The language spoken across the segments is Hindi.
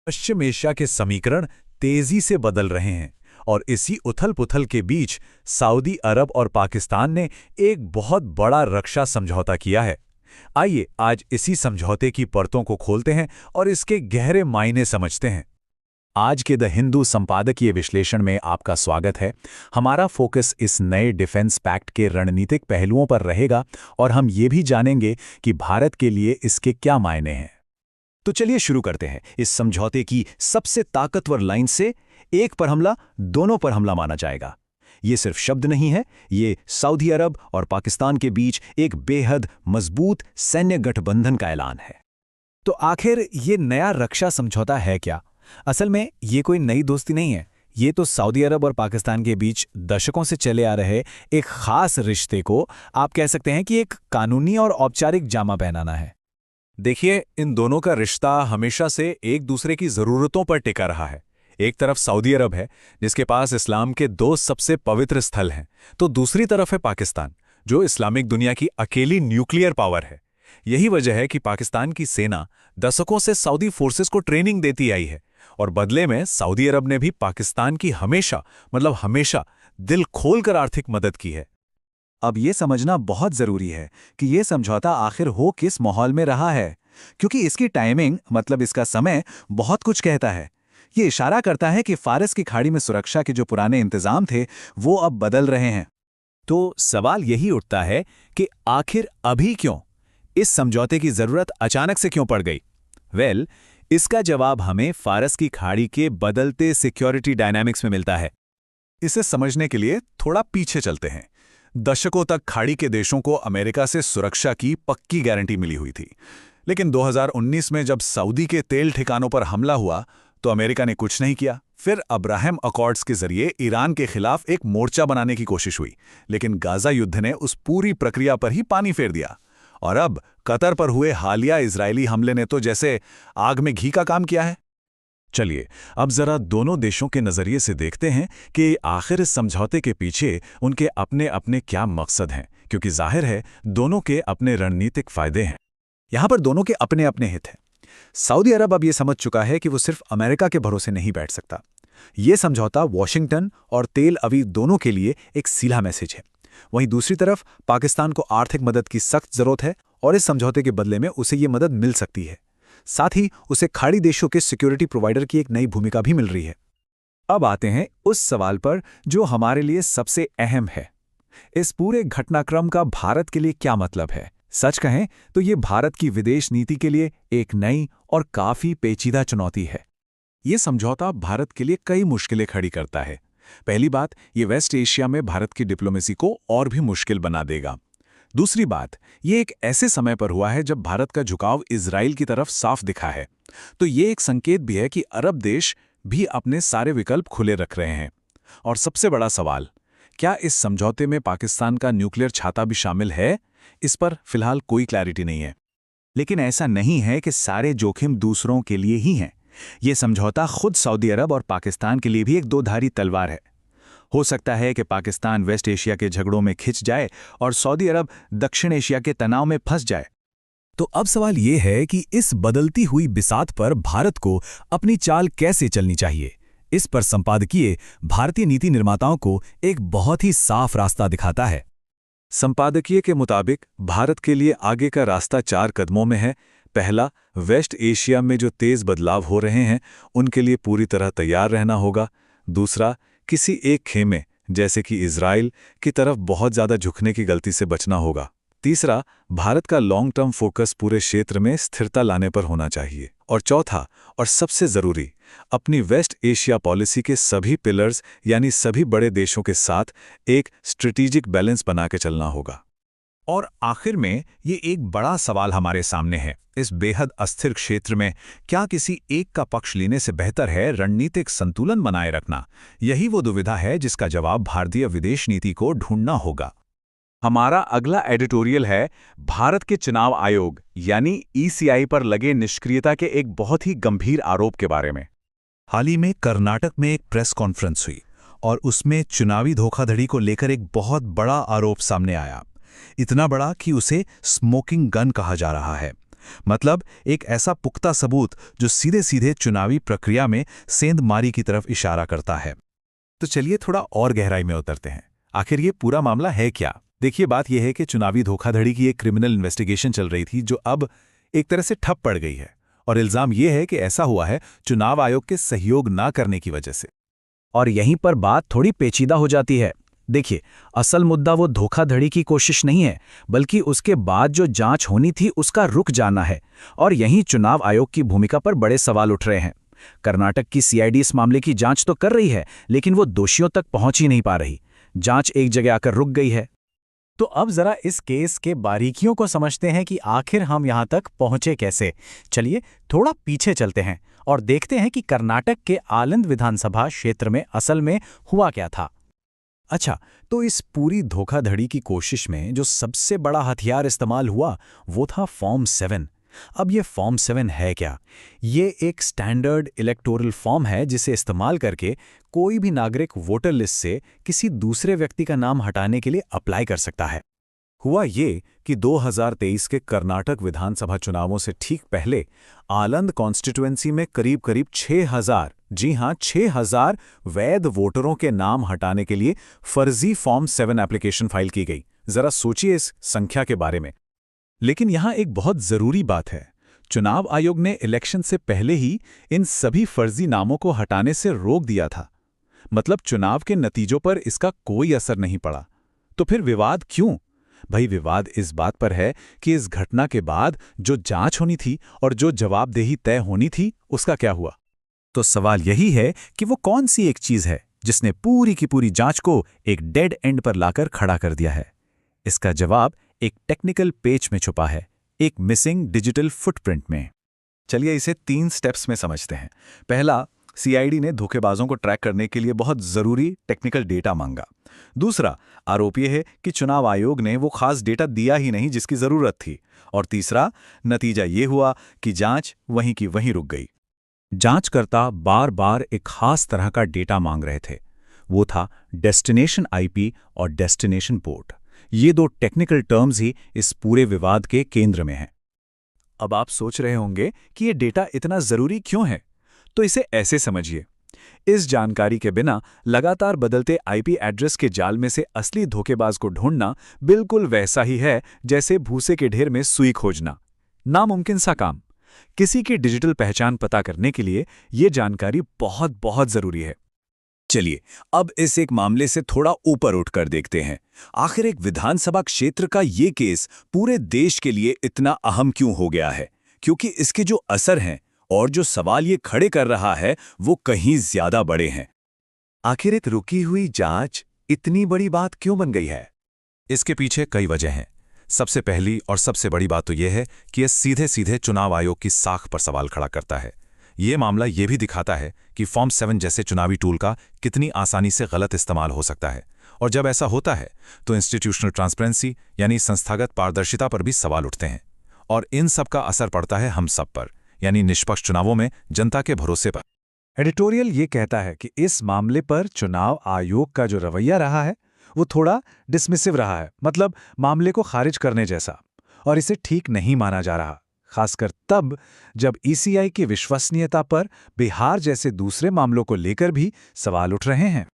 पश्चिम एशिया के समीकरण तेजी से बदल रहे हैं और इसी उथल-पुथल के बीच सऊदी अरब और पाकिस्तान ने एक बहुत बड़ा रक्षा समझौता किया है। आइए आज इसी समझौते की परतों को खोलते हैं और इसके गहरे मायने समझते हैं। आज के द हिंदू संपादकीय विश्लेषण में आपका स्वागत है। हमारा फोकस इस नए डिफेंस पैक्ट के रणनीतिक पहलुओं पर रहेगा और हम ये भी जानेंगे कि भारत के लिए इसके क्या मायने हैं। तो चलिए शुरू करते हैं इस समझौते की सबसे ताकतवर लाइन से। एक पर हमला, दोनों पर हमला माना जाएगा। ये सिर्फ शब्द नहीं है, ये सऊदी अरब और पाकिस्तान के बीच एक बेहद मजबूत सैन्य गठबंधन का ऐलान है। तो आखिर ये नया रक्षा समझौता है क्या? असल में ये कोई नई दोस्ती नहीं है। ये तो सऊदी अरब और पाकिस्तान के बीच दशकों से चले आ रहे एक खास रिश्ते को आप कह सकते हैं कि एक कानूनी और औपचारिक जामा पहनाना है। देखिए, इन दोनों का रिश्ता हमेशा से एक दूसरे की ज़रूरतों पर टिका रहा है। एक तरफ सऊदी अरब है, जिसके पास इस्लाम के 2 सबसे पवित्र स्थल हैं, तो दूसरी तरफ है पाकिस्तान, जो इस्लामिक दुनिया की अकेली न्यूक्लियर पावर है। यही वजह है कि पाकिस्तान की सेना दशकों से सऊदी फोर्सेस को ट्रेनिंग देती आई है और बदले में सऊदी अरब ने भी पाकिस्तान की हमेशा दिल खोलकर आर्थिक मदद की है। अब ये समझना बहुत ज़रूरी है कि ये समझौता आखिर हो किस माहौल में रहा है, क्योंकि इसकी टाइमिंग इसका समय बहुत कुछ कहता है। ये इशारा करता है कि फारस की खाड़ी में सुरक्षा के जो पुराने इंतजाम थे वो अब बदल रहे हैं। तो सवाल यही उठता है कि आखिर अभी क्यों? इस समझौते की ज़रूरत अचानक से क्यों पड़ गई? इसका जवाब हमें फारस की खाड़ी के बदलते सिक्योरिटी डायनामिक्स में मिलता है। इसे समझने के लिए थोड़ा पीछे चलते हैं। दशकों तक खाड़ी के देशों को अमेरिका से सुरक्षा की पक्की गारंटी मिली हुई थी, लेकिन 2019 में जब सऊदी के तेल ठिकानों पर हमला हुआ तो अमेरिका ने कुछ नहीं किया। फिर अब्राहम अकॉर्ड्स के जरिए ईरान के खिलाफ एक मोर्चा बनाने की कोशिश हुई, लेकिन गाजा युद्ध ने उस पूरी प्रक्रिया पर ही पानी फेर दिया। और अब कतर पर हुए हालिया इजरायली हमले ने तो जैसे आग में घी का काम किया है। चलिए अब जरा दोनों देशों के नजरिए से देखते हैं कि आखिर इस समझौते के पीछे उनके अपने अपने क्या मकसद हैं, क्योंकि जाहिर है दोनों के अपने रणनीतिक फायदे हैं। यहाँ पर दोनों के अपने अपने हित हैं। सऊदी अरब अब ये समझ चुका है कि वो सिर्फ अमेरिका के भरोसे नहीं बैठ सकता। ये समझौता वॉशिंगटन और तेल अवीव दोनों के लिए एक सीधा मैसेज है। वहीं दूसरी तरफ पाकिस्तान को आर्थिक मदद की सख्त जरूरत है और इस समझौते के बदले में उसे ये मदद मिल सकती है। साथ ही उसे खाड़ी देशों के सिक्योरिटी प्रोवाइडर की एक नई भूमिका भी मिल रही है। अब आते हैं उस सवाल पर जो हमारे लिए सबसे अहम है। इस पूरे घटनाक्रम का भारत के लिए क्या मतलब है? सच कहें तो ये भारत की विदेश नीति के लिए एक नई और काफी पेचीदा चुनौती है। ये समझौता भारत के लिए कई मुश्किलें खड़ी करता है। पहली बात, ये वेस्ट एशिया में भारत की डिप्लोमेसी को और भी मुश्किल बना देगा। दूसरी बात, ये एक ऐसे समय पर हुआ है जब भारत का झुकाव इजराइल की तरफ साफ दिखा है, तो ये एक संकेत भी है कि अरब देश भी अपने सारे विकल्प खुले रख रहे हैं। और सबसे बड़ा सवाल, क्या इस समझौते में पाकिस्तान का न्यूक्लियर छाता भी शामिल है? इस पर फिलहाल कोई क्लैरिटी नहीं है। लेकिन ऐसा नहीं है कि सारे जोखिम दूसरों के लिए ही हैं। ये समझौता खुद सऊदी अरब और पाकिस्तान के लिए भी एक दो-धारी तलवार है। हो सकता है कि पाकिस्तान वेस्ट एशिया के झगड़ों में खिंच जाए और सऊदी अरब दक्षिण एशिया के तनाव में फंस जाए। तो अब सवाल ये है कि इस बदलती हुई बिसात पर भारत को अपनी चाल कैसे चलनी चाहिए। इस पर संपादकीय भारतीय नीति निर्माताओं को एक बहुत ही साफ रास्ता दिखाता है। संपादकीय के मुताबिक भारत के लिए आगे का रास्ता 4 कदमों में है। पहला, वेस्ट एशिया में जो तेज बदलाव हो रहे हैं उनके लिए पूरी तरह तैयार रहना होगा। दूसरा, किसी एक खेमे जैसे कि इजराइल की तरफ बहुत ज़्यादा झुकने की गलती से बचना होगा। तीसरा, भारत का लॉन्ग टर्म फोकस पूरे क्षेत्र में स्थिरता लाने पर होना चाहिए। और चौथा और सबसे ज़रूरी, अपनी वेस्ट एशिया पॉलिसी के सभी पिलर्स यानी सभी बड़े देशों के साथ एक स्ट्रेटेजिक बैलेंस बना के चलना होगा। और आखिर में ये एक बड़ा सवाल हमारे सामने है, इस बेहद अस्थिर क्षेत्र में क्या किसी एक का पक्ष लेने से बेहतर है रणनीतिक संतुलन बनाए रखना? यही वो दुविधा है जिसका जवाब भारतीय विदेश नीति को ढूंढना होगा। हमारा अगला एडिटोरियल है भारत के चुनाव आयोग यानी ईसीआई पर लगे निष्क्रियता के एक बहुत ही गंभीर आरोप के बारे में। हाल ही में कर्नाटक में एक प्रेस कॉन्फ्रेंस हुई और उसमें चुनावी धोखाधड़ी को लेकर एक बहुत बड़ा आरोप सामने आया। इतना बड़ा कि उसे स्मोकिंग गन कहा जा रहा है। मतलब एक ऐसा पुख्ता सबूत जो सीधे सीधे चुनावी प्रक्रिया में सेंधमारी की तरफ इशारा करता है। तो चलिए थोड़ा और गहराई में उतरते हैं। आखिर ये पूरा मामला है क्या? देखिए, बात यह है कि चुनावी धोखाधड़ी की एक क्रिमिनल इन्वेस्टिगेशन चल रही थी जो अब एक तरह से ठप पड़ गई है। और इल्जाम यह है कि ऐसा हुआ है चुनाव आयोग के सहयोग ना करने की वजह से। और यहीं पर बात थोड़ी पेचीदा हो जाती है। देखिए, असल मुद्दा वो धोखाधड़ी की कोशिश नहीं है, बल्कि उसके बाद जो जांच होनी थी उसका रुक जाना है। और यहीं चुनाव आयोग की भूमिका पर बड़े सवाल उठ रहे हैं। कर्नाटक की सीआईडी इस मामले की जांच तो कर रही है, लेकिन वो दोषियों तक पहुंच ही नहीं पा रही। जांच एक जगह आकर रुक गई है। तो अब जरा इस केस के बारीकियों को समझते हैं कि आखिर हम यहां तक पहुंचे कैसे। चलिए थोड़ा पीछे चलते हैं और देखते हैं कि कर्नाटक के आलंद विधानसभा क्षेत्र में असल में हुआ क्या था। अच्छा, तो इस पूरी धोखाधड़ी की कोशिश में जो सबसे बड़ा हथियार इस्तेमाल हुआ वो था फॉर्म 7। अब ये फॉर्म 7 है क्या? ये एक स्टैंडर्ड इलेक्टोरल फॉर्म है जिसे इस्तेमाल करके कोई भी नागरिक वोटर लिस्ट से किसी दूसरे व्यक्ति का नाम हटाने के लिए अप्लाई कर सकता है। हुआ ये कि 2023 के कर्नाटक विधानसभा चुनावों से ठीक पहले आलंद कॉन्स्टिट्यूएंसी में करीब 6,000, जी हां 6,000 वैध वोटरों के नाम हटाने के लिए फर्जी फॉर्म 7 एप्लीकेशन फाइल की गई। जरा सोचिए इस संख्या के बारे में। लेकिन यहां एक बहुत जरूरी बात है। चुनाव आयोग ने इलेक्शन से पहले ही इन सभी फर्जी नामों को हटाने से रोक दिया था। मतलब चुनाव के नतीजों पर इसका कोई असर नहीं पड़ा। तो फिर विवाद क्यों? भाई, विवाद इस बात पर है कि इस घटना के बाद जो जांच होनी थी और जो जवाबदेही तय होनी थी उसका क्या हुआ। तो सवाल यही है कि वो कौन सी एक चीज है जिसने पूरी की पूरी जांच को एक डेड एंड पर लाकर खड़ा कर दिया है। इसका जवाब एक टेक्निकल पेज में छुपा है, एक मिसिंग डिजिटल फुटप्रिंट में। चलिए इसे 3 स्टेप्स में समझते हैं। पहला, सीआईडी ने धोखेबाजों को ट्रैक करने के लिए बहुत जरूरी टेक्निकल डेटा मांगा। दूसरा, आरोप यह है कि चुनाव आयोग ने वो खास डेटा दिया ही नहीं जिसकी जरूरत थी। और तीसरा, नतीजा ये हुआ कि जांच वहीं की वहीं रुक गई। जांचकर्ता बार बार एक खास तरह का डेटा मांग रहे थे। वो था डेस्टिनेशन आईपी और डेस्टिनेशन पोर्ट। ये 2 टेक्निकल टर्म्स ही इस पूरे विवाद के केंद्र में हैं। अब आप सोच रहे होंगे कि ये डेटा इतना जरूरी क्यों है? तो इसे ऐसे समझिए। इस जानकारी के बिना लगातार बदलते आईपी एड्रेस के जाल में से असली धोखेबाज को ढूंढना बिल्कुल वैसा ही है जैसे भूसे के ढेर में सुई खोजना। नामुमकिन सा काम। किसी की डिजिटल पहचान पता करने के लिए ये जानकारी बहुत बहुत जरूरी है। चलिए अब इस एक मामले से थोड़ा ऊपर उठकर देखते हैं। आखिर एक विधानसभा क्षेत्र का ये केस पूरे देश के लिए इतना अहम क्यों हो गया है? क्योंकि इसके जो असर हैं और जो सवाल ये खड़े कर रहा है वो कहीं ज्यादा बड़े हैं। आखिर एक रुकी हुई जांच इतनी बड़ी बात क्यों बन गई है? इसके पीछे कई वजह हैं। सबसे पहली और सबसे बड़ी बात तो यह है कि यह सीधे सीधे चुनाव आयोग की साख पर सवाल खड़ा करता है। ये मामला ये भी दिखाता है कि फॉर्म 7 जैसे चुनावी टूल का कितनी आसानी से गलत इस्तेमाल हो सकता है। और जब ऐसा होता है तो इंस्टीट्यूशनल ट्रांसपेरेंसी यानी संस्थागत पारदर्शिता पर भी सवाल उठते हैं। और इन सब का असर पड़ता है हम सब पर, यानी निष्पक्ष चुनावों में जनता के भरोसे पर। एडिटोरियल ये कहता है कि इस मामले पर चुनाव आयोग का जो रवैया रहा है वो थोड़ा डिसमिसिव रहा है, मतलब मामले को खारिज करने जैसा, और इसे ठीक नहीं माना जा रहा, खासकर तब जब ईसीआई की विश्वसनीयता पर बिहार जैसे दूसरे मामलों को लेकर भी सवाल उठ रहे हैं।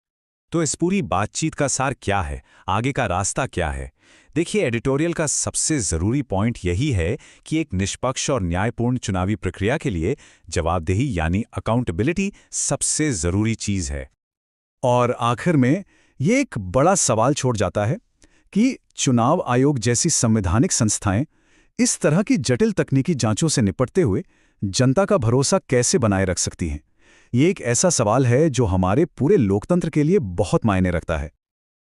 तो इस पूरी बातचीत का सार क्या है? आगे का रास्ता क्या है? देखिए, एडिटोरियल का सबसे जरूरी पॉइंट यही है कि एक निष्पक्ष और न्यायपूर्ण चुनावी प्रक्रिया के लिए जवाबदेही यानी अकाउंटेबिलिटी सबसे जरूरी चीज है। और आखिर में ये एक बड़ा सवाल छोड़ जाता है कि चुनाव आयोग जैसी संवैधानिक संस्थाएं इस तरह की जटिल तकनीकी जांचों से निपटते हुए जनता का भरोसा कैसे बनाए रख सकती हैं। ये एक ऐसा सवाल है जो हमारे पूरे लोकतंत्र के लिए बहुत मायने रखता है।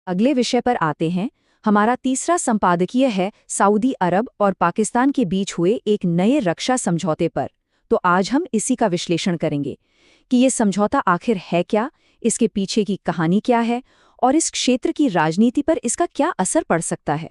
अगले विषय पर आते हैं। हमारा तीसरा संपादकीय है सऊदी अरब और पाकिस्तान के बीच हुए एक नए रक्षा समझौते पर। तो आज हम इसी का विश्लेषण करेंगे कि ये समझौता आखिर है क्या, इसके पीछे की कहानी क्या है और इस क्षेत्र की राजनीति पर इसका क्या असर पड़ सकता है।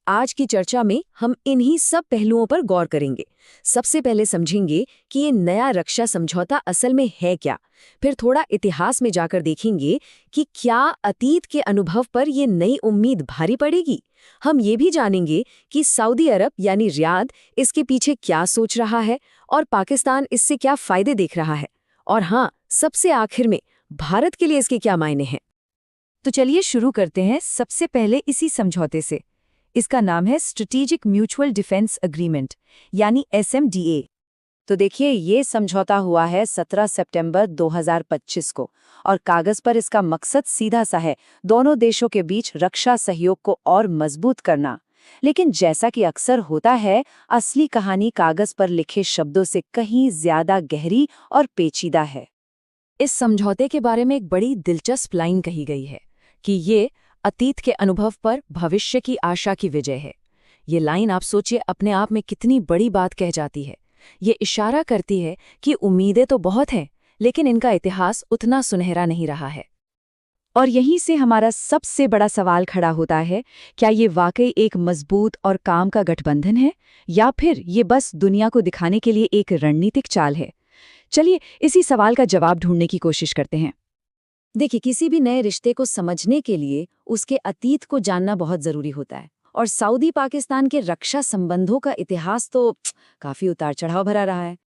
आज की चर्चा में हम इन्हीं सब पहलुओं पर गौर करेंगे। सबसे पहले समझेंगे कि ये नया रक्षा समझौता असल में है क्या। फिर थोड़ा इतिहास में जाकर देखेंगे कि क्या अतीत के अनुभव पर ये नई उम्मीद भारी पड़ेगी। हम ये भी जानेंगे कि सऊदी अरब यानी रियाद इसके पीछे क्या सोच रहा है और पाकिस्तान इससे क्या फायदे देख रहा है। और हाँ, सबसे आखिर में भारत के लिए इसके क्या मायने हैं। तो चलिए शुरू करते हैं सबसे पहले इसी समझौते से। इसका नाम है स्ट्रेटेजिक म्यूचुअल डिफेंस एग्रीमेंट यानी SMDA। तो देखिए, ये समझौता हुआ है 17 सितंबर 2025 को और कागज पर इसका मकसद सीधा सा है, दोनों देशों के बीच रक्षा सहयोग को और मजबूत करना। लेकिन जैसा कि अक्सर होता है, असली कहानी कागज पर लिखे शब्दों से कहीं ज्यादा गहरी और पेचीदा है। इस समझौते के बारे में एक बड़ी दिलचस्प लाइन कही गई है कि ये अतीत के अनुभव पर भविष्य की आशा की विजय है। ये लाइन आप सोचिए अपने आप में कितनी बड़ी बात कह जाती है। ये इशारा करती है कि उम्मीदें तो बहुत हैं, लेकिन इनका इतिहास उतना सुनहरा नहीं रहा है। और यहीं से हमारा सबसे बड़ा सवाल खड़ा होता है, क्या ये वाकई एक मजबूत और काम का गठबंधन है या फिर ये बस दुनिया को दिखाने के लिए एक रणनीतिक चाल है। चलिए इसी सवाल का जवाब ढूंढने की कोशिश करते हैं। देखिए, किसी भी नए रिश्ते को समझने के लिए उसके अतीत को जानना बहुत जरूरी होता है और सऊदी पाकिस्तान के रक्षा संबंधों का इतिहास तो काफी उतार चढ़ाव भरा रहा है।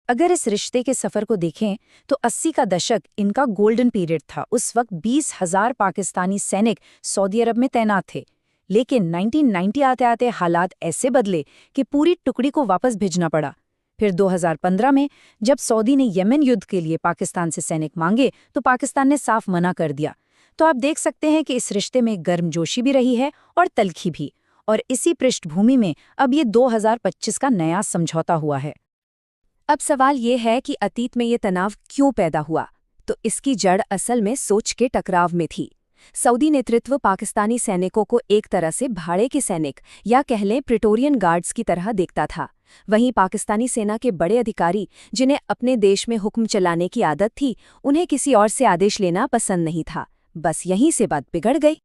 अगर इस रिश्ते के सफर को देखें तो 80 का दशक इनका गोल्डन पीरियड था। उस वक्त 20,000 पाकिस्तानी सैनिक सऊदी अरब में तैनात थे। लेकिन 1990 आते आते हालात ऐसे बदले कि पूरी टुकड़ी को वापस भेजना पड़ा। फिर 2015 में जब सऊदी ने यमन युद्ध के लिए पाकिस्तान से सैनिक मांगे तो पाकिस्तान ने साफ मना कर दिया। तो आप देख सकते हैं कि इस रिश्ते में गर्मजोशी भी रही है और तल्खी भी। और इसी पृष्ठभूमि में अब ये 2025 का नया समझौता हुआ है। अब सवाल ये है कि अतीत में ये तनाव क्यों पैदा हुआ। तो इसकी जड़ असल में सोच के टकराव में थी। सऊदी नेतृत्व पाकिस्तानी सैनिकों को एक तरह से भाड़े के सैनिक या कह लें प्रिटोरियन गार्ड्स की तरह देखता था। वहीं पाकिस्तानी सेना के बड़े अधिकारी, जिन्हें अपने देश में हुक्म चलाने की आदत थी, उन्हें किसी और से आदेश लेना पसंद नहीं था। बस यहीं से बात बिगड़ गई।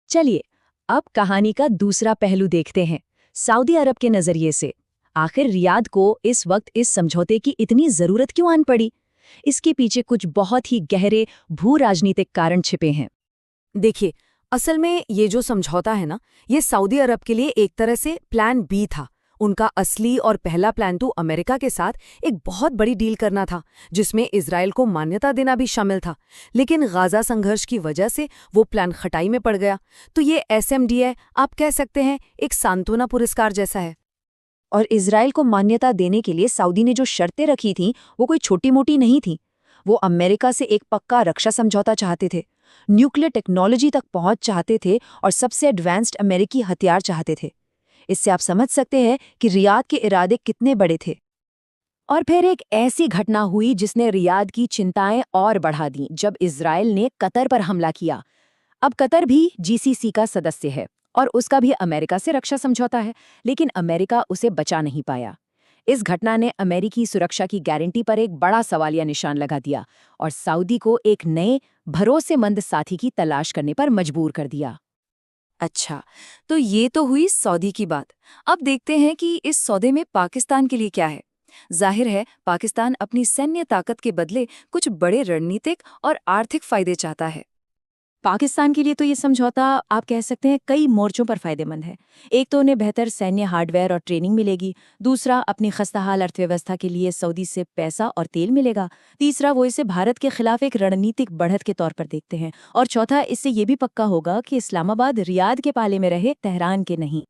चलिए अब कहानी का दूसरा पहलू देखते हैं, सऊदी अरब के नजरिए से। आखिर रियाद को इस वक्त इस समझौते की इतनी जरूरत क्यों आन पड़ी? इसके पीछे कुछ बहुत ही गहरे भू राजनीतिक कारण छिपे हैं। देखिए, असल में ये जो समझौता है ना, ये सऊदी अरब के लिए एक तरह से प्लान बी था। उनका असली और पहला प्लान तो अमेरिका के साथ एक बहुत बड़ी डील करना था, जिसमें इजराइल को मान्यता देना भी शामिल था। लेकिन गाजा संघर्ष की वजह से वो प्लान खटाई में पड़ गया। तो ये SMDA आप कह सकते हैं एक सांत्वना पुरस्कार जैसा है। और इजराइल को मान्यता देने के लिए सऊदी ने जो शर्तें रखी थीं, वो कोई छोटी मोटी नहीं थीं। वो अमेरिका से एक पक्का रक्षा समझौता चाहते थे, न्यूक्लियर टेक्नोलॉजी तक पहुंच चाहते थे और सबसे एडवांस्ड अमेरिकी हथियार चाहते थे। इससे आप समझ सकते हैं कि रियाद के इरादे कितने बड़े थे। और फिर एक ऐसी घटना हुई जिसने रियाद की चिंताएं और बढ़ा दी, जब इजराइल ने कतर पर हमला किया। अब कतर भी GCC का सदस्य है और उसका भी अमेरिका से रक्षा समझौता है, लेकिन अमेरिका उसे बचा नहीं पाया। इस घटना ने अमेरिकी सुरक्षा की गारंटी पर एक बड़ा सवालिया निशान लगा दिया और सऊदी को एक नए भरोसेमंद साथी की तलाश करने पर मजबूर कर दिया। अच्छा, तो ये तो हुई सऊदी की बात। अब देखते हैं कि इस सौदे में पाकिस्तान के लिए क्या है। जाहिर है, पाकिस्तान अपनी सैन्य ताकत के बदले कुछ बड़े रणनीतिक और आर्थिक फायदे चाहता है। पाकिस्तान के लिए तो ये समझौता आप कह सकते हैं कई मोर्चों पर फायदेमंद है। एक तो उन्हें बेहतर सैन्य हार्डवेयर और ट्रेनिंग मिलेगी। दूसरा, अपनी खस्ताहाल अर्थव्यवस्था के लिए सऊदी से पैसा और तेल मिलेगा। तीसरा, वो इसे भारत के खिलाफ एक रणनीतिक बढ़त के तौर पर देखते हैं। और चौथा, इससे ये भी पक्का होगा कि इस्लामाबाद रियाद के पाले में रहे, तेहरान के नहीं।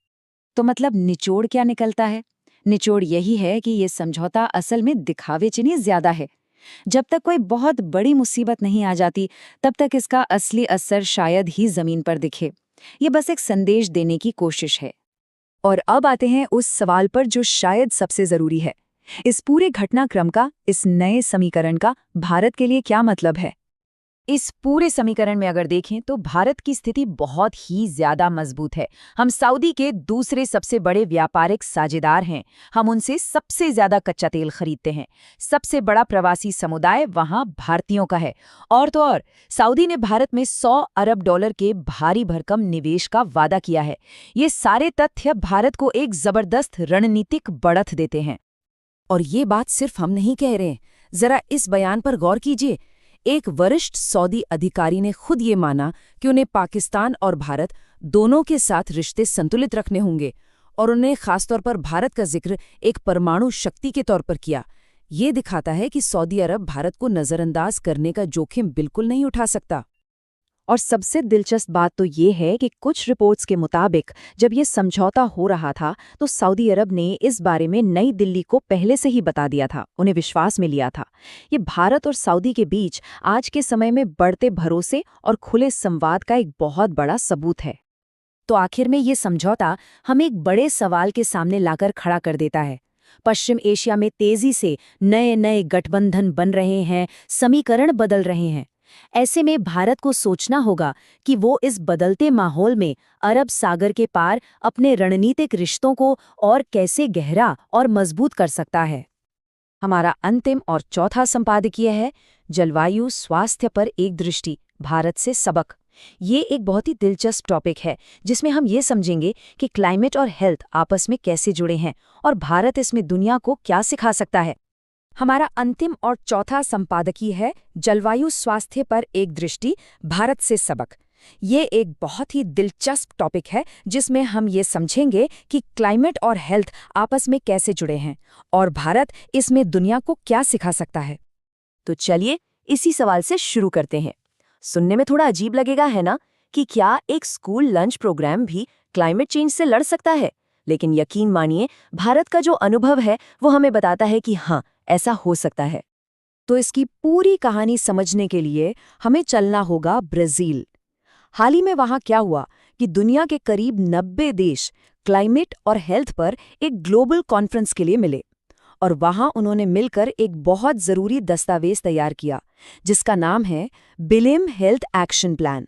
तो मतलब निचोड़ क्या निकलता है? निचोड़ यही है कि ये समझौता असल में दिखावे चिनी ज्यादा है। जब तक कोई बहुत बड़ी मुसीबत नहीं आ जाती, तब तक इसका असली असर शायद ही जमीन पर दिखे। ये बस एक संदेश देने की कोशिश है। और अब आते हैं उस सवाल पर जो शायद सबसे जरूरी है। इस पूरे घटनाक्रम का, इस नए समीकरण का भारत के लिए क्या मतलब है? इस पूरे समीकरण में अगर देखें तो भारत की स्थिति बहुत ही ज्यादा मजबूत है। हम सऊदी के दूसरे सबसे बड़े व्यापारिक साझेदार हैं। हम उनसे सबसे ज्यादा कच्चा तेल खरीदते हैं। सबसे बड़ा प्रवासी समुदाय वहां भारतीयों का है। और तो और सऊदी ने भारत में $100 अरब के भारी भरकम निवेश का वादा किया है। ये सारे तथ्य भारत को एक जबरदस्त रणनीतिक बढ़त देते हैं। और ये बात सिर्फ हम नहीं कह रहे, जरा इस बयान पर गौर कीजिए। एक वरिष्ठ सऊदी अधिकारी ने खुद ये माना कि उन्हें पाकिस्तान और भारत दोनों के साथ रिश्ते संतुलित रखने होंगे, और उन्हें खासतौर पर भारत का जिक्र एक परमाणु शक्ति के तौर पर किया। ये दिखाता है कि सऊदी अरब भारत को नज़रअंदाज करने का जोखिम बिल्कुल नहीं उठा सकता। और सबसे दिलचस्प बात तो ये है कि कुछ रिपोर्ट्स के मुताबिक जब ये समझौता हो रहा था तो सऊदी अरब ने इस बारे में नई दिल्ली को पहले से ही बता दिया था, उन्हें विश्वास में लिया था। ये भारत और सऊदी के बीच आज के समय में बढ़ते भरोसे और खुले संवाद का एक बहुत बड़ा सबूत है। तो आखिर में ये समझौता हमें एक बड़े सवाल के सामने लाकर खड़ा कर देता है। पश्चिम एशिया में तेजी से नए नए गठबंधन बन रहे हैं, समीकरण बदल रहे हैं। ऐसे में भारत को सोचना होगा कि वो इस बदलते माहौल में अरब सागर के पार अपने रणनीतिक रिश्तों को और कैसे गहरा और मजबूत कर सकता है। हमारा अंतिम और चौथा संपादकीय है जलवायु स्वास्थ्य पर एक दृष्टि, भारत से सबक। ये एक बहुत ही दिलचस्प टॉपिक है जिसमें हम ये समझेंगे कि क्लाइमेट और हेल्थ आपस में कैसे जुड़े हैं और भारत इसमें दुनिया को क्या सिखा सकता है। हमारा अंतिम और चौथा संपादकीय है जलवायु स्वास्थ्य पर एक दृष्टि, भारत से सबक। ये एक बहुत ही दिलचस्प टॉपिक है जिसमें हम ये समझेंगे कि क्लाइमेट और हेल्थ आपस में कैसे जुड़े हैं और भारत इसमें दुनिया को क्या सिखा सकता है। तो चलिए इसी सवाल से शुरू करते हैं। सुनने में थोड़ा अजीब लगेगा, है ना, कि क्या एक स्कूल लंच प्रोग्राम भी क्लाइमेट चेंज से लड़ सकता है? लेकिन यकीन मानिए, भारत का जो अनुभव है वो हमें बताता है कि हाँ, ऐसा हो सकता है। तो इसकी पूरी कहानी समझने के लिए हमें चलना होगा ब्राजील। हाल ही में वहां क्या हुआ कि दुनिया के करीब 90 देश क्लाइमेट और हेल्थ पर एक ग्लोबल कॉन्फ्रेंस के लिए मिले और वहां उन्होंने मिलकर एक बहुत जरूरी दस्तावेज तैयार किया जिसका नाम है बिलिम हेल्थ एक्शन प्लान।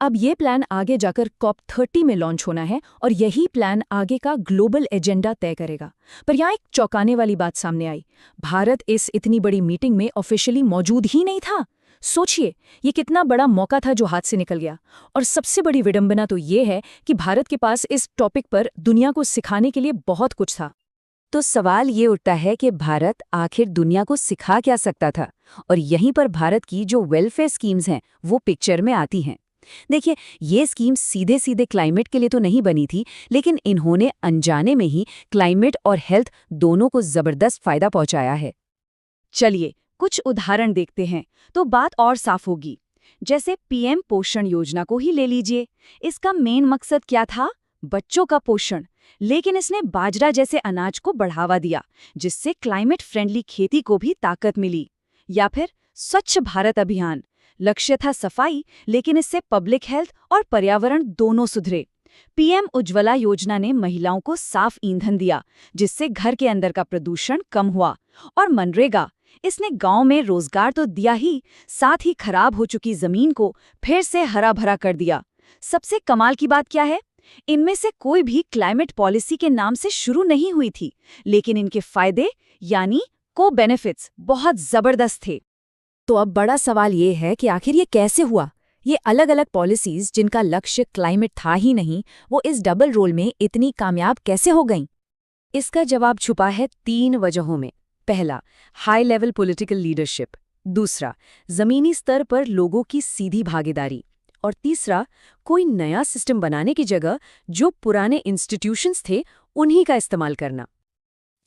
अब ये प्लान आगे जाकर COP30 में लॉन्च होना है और यही प्लान आगे का ग्लोबल एजेंडा तय करेगा। पर यहाँ एक चौंकाने वाली बात सामने आई। भारत इस इतनी बड़ी मीटिंग में ऑफिशियली मौजूद ही नहीं था। सोचिए, ये कितना बड़ा मौका था जो हाथ से निकल गया। और सबसे बड़ी विडंबना तो ये है कि भारत के पास इस टॉपिक पर दुनिया को सिखाने के लिए बहुत कुछ था। तो सवाल ये उठता है कि भारत आखिर दुनिया को सिखा क्या सकता था, और यहीं पर भारत की जो वेलफेयर स्कीम्स हैं वो पिक्चर में आती हैं। देखिए, ये स्कीम सीधे सीधे क्लाइमेट के लिए तो नहीं बनी थी, लेकिन इन्होंने अनजाने में ही क्लाइमेट और हेल्थ दोनों को जबरदस्त फायदा पहुंचाया है। चलिए कुछ उदाहरण देखते हैं तो बात और साफ होगी। जैसे पीएम पोषण योजना को ही ले लीजिए। इसका मेन मकसद क्या था? बच्चों का पोषण। लेकिन इसने बाजरा जैसे अनाज को बढ़ावा दिया, जिससे क्लाइमेट फ्रेंडली खेती को भी ताकत मिली। या फिर स्वच्छ भारत अभियान, लक्ष्य था सफाई, लेकिन इससे पब्लिक हेल्थ और पर्यावरण दोनों सुधरे। पीएम उज्ज्वला योजना ने महिलाओं को साफ ईंधन दिया, जिससे घर के अंदर का प्रदूषण कम हुआ। और मनरेगा, इसने गांव में रोजगार तो दिया ही, साथ ही खराब हो चुकी जमीन को फिर से हरा भरा कर दिया। सबसे कमाल की बात क्या है? इनमें से कोई भी क्लाइमेट पॉलिसी के नाम से शुरू नहीं हुई थी, लेकिन इनके फायदे यानी को-बेनिफिट्स बहुत जबरदस्त थे। तो अब बड़ा सवाल ये है कि आखिर ये कैसे हुआ? ये अलग अलग पॉलिसीज जिनका लक्ष्य क्लाइमेट था ही नहीं, वो इस डबल रोल में इतनी कामयाब कैसे हो गईं? इसका जवाब छुपा है 3 वजहों में। पहला, हाई लेवल पॉलिटिकल लीडरशिप। दूसरा, जमीनी स्तर पर लोगों की सीधी भागीदारी। और तीसरा, कोई नया सिस्टम बनाने की जगह जो पुराने इंस्टीट्यूशंस थे उन्हीं का इस्तेमाल करना।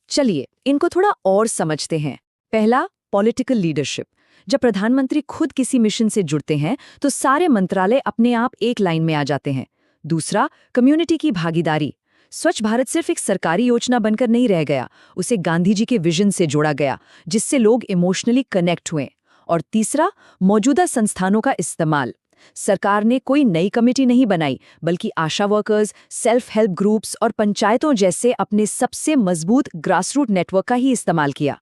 चलिए इनको थोड़ा और समझते हैं। पहला, पॉलिटिकल लीडरशिप। जब प्रधानमंत्री खुद किसी मिशन से जुड़ते हैं तो सारे मंत्रालय अपने आप एक लाइन में आ जाते हैं। दूसरा, कम्युनिटी की भागीदारी। स्वच्छ भारत सिर्फ एक सरकारी योजना बनकर नहीं रह गया, उसे गांधी जी के विजन से जोड़ा गया, जिससे लोग इमोशनली कनेक्ट हुए। और तीसरा, मौजूदा संस्थानों का इस्तेमाल। सरकार ने कोई नई कमेटी नहीं बनाई, बल्कि आशा वर्कर्स, सेल्फ हेल्प ग्रुप्स और पंचायतों जैसे अपने सबसे मजबूत ग्रासरूट नेटवर्क का ही इस्तेमाल किया।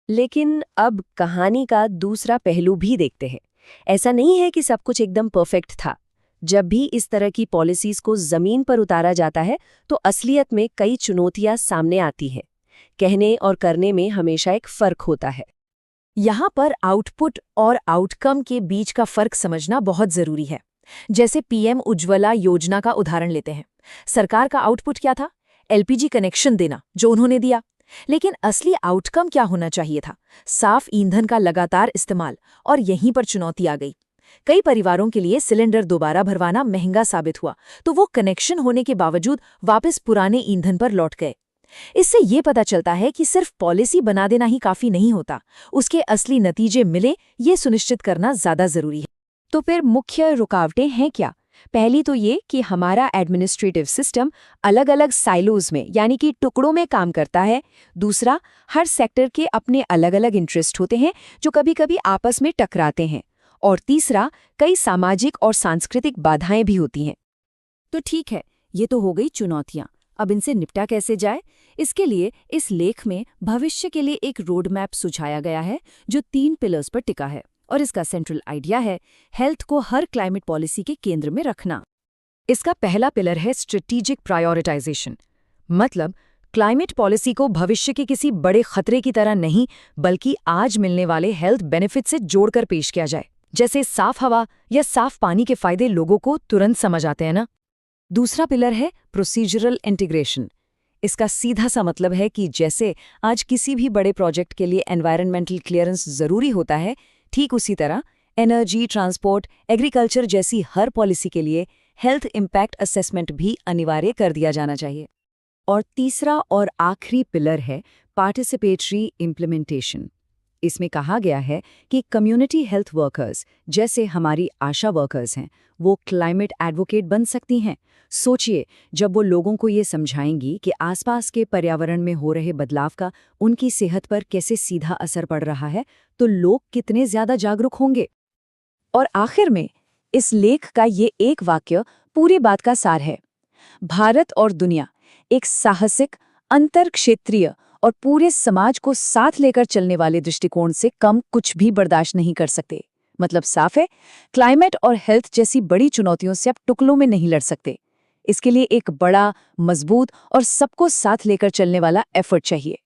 लेकिन अब कहानी का दूसरा पहलू भी देखते हैं ऐसा नहीं है कि सब कुछ एकदम परफेक्ट था। जब भी इस तरह की पॉलिसीज को जमीन पर उतारा जाता है तो असलियत में कई चुनौतियां सामने आती हैं। कहने और करने में हमेशा एक फर्क होता है। यहाँ पर आउटपुट और आउटकम के बीच का फर्क समझना बहुत जरूरी है। जैसे पीएम उज्ज्वला योजना का उदाहरण लेते हैं। सरकार का आउटपुट क्या था? एलपीजी कनेक्शन देना, जो उन्होंने दिया। लेकिन असली आउटकम क्या होना चाहिए था? साफ ईंधन का लगातार इस्तेमाल। और यहीं पर चुनौती आ गई। कई परिवारों के लिए सिलेंडर दोबारा भरवाना महंगा साबित हुआ, तो वो कनेक्शन होने के बावजूद वापस पुराने ईंधन पर लौट गए। इससे ये पता चलता है कि सिर्फ पॉलिसी बना देना ही काफी नहीं होता, उसके असली नतीजे मिले ये सुनिश्चित करना ज्यादा जरूरी है। तो फिर मुख्य रुकावटें हैं क्या? पहली तो ये कि हमारा एडमिनिस्ट्रेटिव सिस्टम अलग अलग साइलोज में यानी कि टुकड़ों में काम करता है। दूसरा, हर सेक्टर के अपने अलग अलग इंटरेस्ट होते हैं जो कभी कभी आपस में टकराते हैं। और तीसरा, कई सामाजिक और सांस्कृतिक बाधाएं भी होती हैं। तो ठीक है, ये तो हो गई चुनौतियां। अब इनसे निपटा कैसे जाए? इसके लिए इस लेख में भविष्य के लिए एक रोड मैप सुझाया गया है जो 3 पिलर्स पर टिका है। और इसका सेंट्रल आइडिया है हेल्थ को हर क्लाइमेट पॉलिसी के केंद्र में रखना। इसका पहला पिलर है स्ट्रेटेजिक प्रायोरिटाइजेशन। मतलब क्लाइमेट पॉलिसी को भविष्य के किसी बड़े खतरे की तरह नहीं, बल्कि आज मिलने वाले हेल्थ बेनिफिट से जोड़कर पेश किया जाए। जैसे साफ हवा या साफ पानी के फायदे लोगों को तुरंत समझ आते हैं ना। दूसरा पिलर है प्रोसीजरल इंटीग्रेशन। इसका सीधा सा मतलब है कि जैसे आज किसी भी बड़े प्रोजेक्ट के लिए एनवायरनमेंटल क्लियरेंस जरूरी होता है, ठीक उसी तरह एनर्जी, ट्रांसपोर्ट, एग्रीकल्चर जैसी हर पॉलिसी के लिए हेल्थ इम्पैक्ट असेसमेंट भी अनिवार्य कर दिया जाना चाहिए। और तीसरा और आखिरी पिलर है पार्टिसिपेटरी इम्प्लीमेंटेशन। इसमें कहा गया है कि कम्युनिटी हेल्थ वर्कर्स, जैसे हमारी आशा वर्कर्स हैं, वो क्लाइमेट एडवोकेट बन सकती हैं। सोचिए, जब वो लोगों को ये समझाएंगी कि आसपास के पर्यावरण में हो रहे बदलाव का उनकी सेहत पर कैसे सीधा असर पड़ रहा है, तो लोग कितने ज्यादा जागरूक होंगे। और आखिर में इस लेख का ये एक वाक्य पूरी बात का सार है। भारत और दुनिया एक साहसिक, अंतरक्षेत्रीय और पूरे समाज को साथ लेकर चलने वाले दृष्टिकोण से कम कुछ भी बर्दाश्त नहीं कर सकते। मतलब साफ है, क्लाइमेट और हेल्थ जैसी बड़ी चुनौतियों से अब टुकड़ों में नहीं लड़ सकते। इसके लिए एक बड़ा, मजबूत और सबको साथ लेकर चलने वाला एफर्ट चाहिए।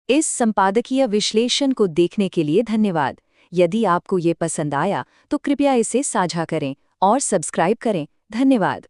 इस संपादकीय विश्लेषण को देखने के लिए धन्यवाद। यदि आपको ये पसंद आया तो कृपया इसे साझा करें और सब्सक्राइब करें। धन्यवाद।